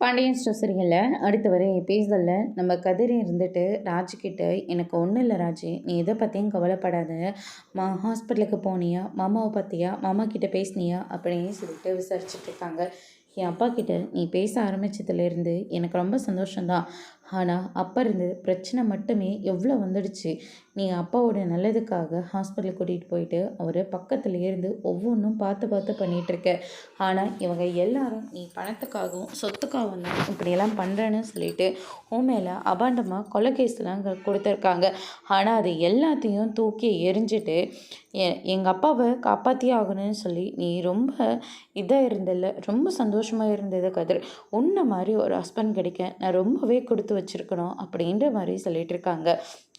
Pandian store சீரியலில் அடுத்து வர எபிசோடில் நம்ம கதிர் இருந்துட்டு ராஜுக்கிட்ட எனக்கு ஒன்றும் இல்லை ராஜு, நீ எதை பற்றியும் கவலைப்படாத, ஹாஸ்பிட்டலுக்கு போனியா, மாமாவை பார்த்தியா, மாமா கிட்டே பேசினியா அப்படின்னு சொல்லிட்டு விசாரிச்சுட்டு இருக்காங்க. என் அப்பா கிட்ட நீ பேச ஆரம்பித்ததுலேருந்து எனக்கு ரொம்ப சந்தோஷம்தான். ஆனால் அப்போ இருந்து பிரச்சனை மட்டுமே எவ்வளோ வந்துடுச்சு. நீ அப்பாவோட நல்லதுக்காக ஹாஸ்பிட்டல் கூட்டிகிட்டு போயிட்டு அவர் பக்கத்தில் இருந்து ஒவ்வொன்றும் பார்த்து பார்த்து பண்ணிகிட்ருக்க. ஆனால் இவங்க எல்லாரும் நீ பணத்துக்காகவும் சொத்துக்காகவும் தான் இப்படியெல்லாம் பண்ணுறேன்னு சொல்லிட்டு உன் மேலே அபாண்டமாக கொலை கேஸ்லாம் கொடுத்துருக்காங்க. ஆனால் அது எல்லாத்தையும் தூக்கி எரிஞ்சிட்டு எங்கள் அப்பாவை காப்பாற்றியே ஆகணும்னு சொல்லி நீ ரொம்ப இதாக இருந்தில்ல, ரொம்ப சந்தோஷமாக இருந்தது கதிர். உன்னை மாதிரி ஒரு ஹஸ்பண்ட் கிடைக்க நான் ரொம்பவே கொடுத்து வச்சுருக்கணும் அப்படின்ற மாதிரி சொல்லிகிட்டு இருக்காங்க.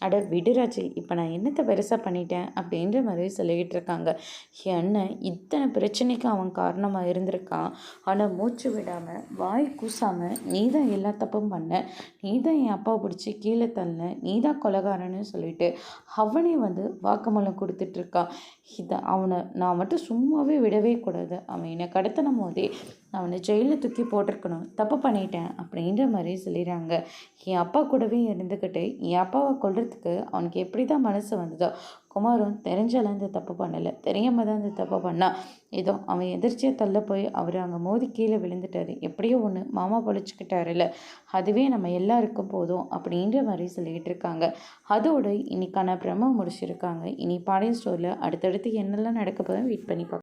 அட விடுராஜி, இப்போ நான் என்னத்தை பெருசாக பண்ணிட்டேன் அப்படின்ற மாதிரி சொல்லிக்கிட்டு இருக்காங்க. என் அண்ணன் இத்தனை பிரச்சனைக்கு அவன் காரணமாக இருந்திருக்கான். ஆனால் மூச்சு விடாமல் வாய் கூசாமல் நீ தான் எல்லா தப்பும் பண்ண, நீ தான் என் அப்பாவை பிடிச்சி கீழே தள்ள, நீ தான் கொலைகாரன்னு சொல்லிட்டு அவனே வாக்குமூலம் கொடுத்துட்ருக்கான். அவனை நான் மட்டும் சும்மாவே விடவே கூடாது. அவன் என்னை கடத்தின போதே அவனை ஜெயிலில் தூக்கி போட்டிருக்கணும், தப்பு பண்ணிட்டேன் அப்படின்ற மாதிரி சொல்லிடுறாங்க. என் அப்பா கூடவே இருந்துக்கிட்டு என் அப்பாவை கொல்றதுக்கு அவனுக்கு எப்படி தான் மனசு வந்ததோ. குமாரும் தெரிஞ்சாலும் இந்த தப்பு பண்ணலை, தெரியாமல் தான் இந்த தப்பு பண்ணான். ஏதோ அவன் எதிர்ச்சியாக தள்ள போய் அவர் அங்கே மோதி கீழே விழுந்துட்டாரு. எப்படியோ ஒன்று மாமா பொழிச்சிக்கிட்டாருல்ல, அதுவே நம்ம எல்லாருக்கும் போதும் அப்படின்ற மாதிரி சொல்லிக்கிட்டு இருக்காங்க. அதோடு இன்னைக்கான பிரம முடிச்சிருக்காங்க. இனி பாண்டியன் ஸ்டோரில் அடுத்தடுத்து என்னெல்லாம் நடக்க போதும் வெயிட் பண்ணி பார்க்கலாம்.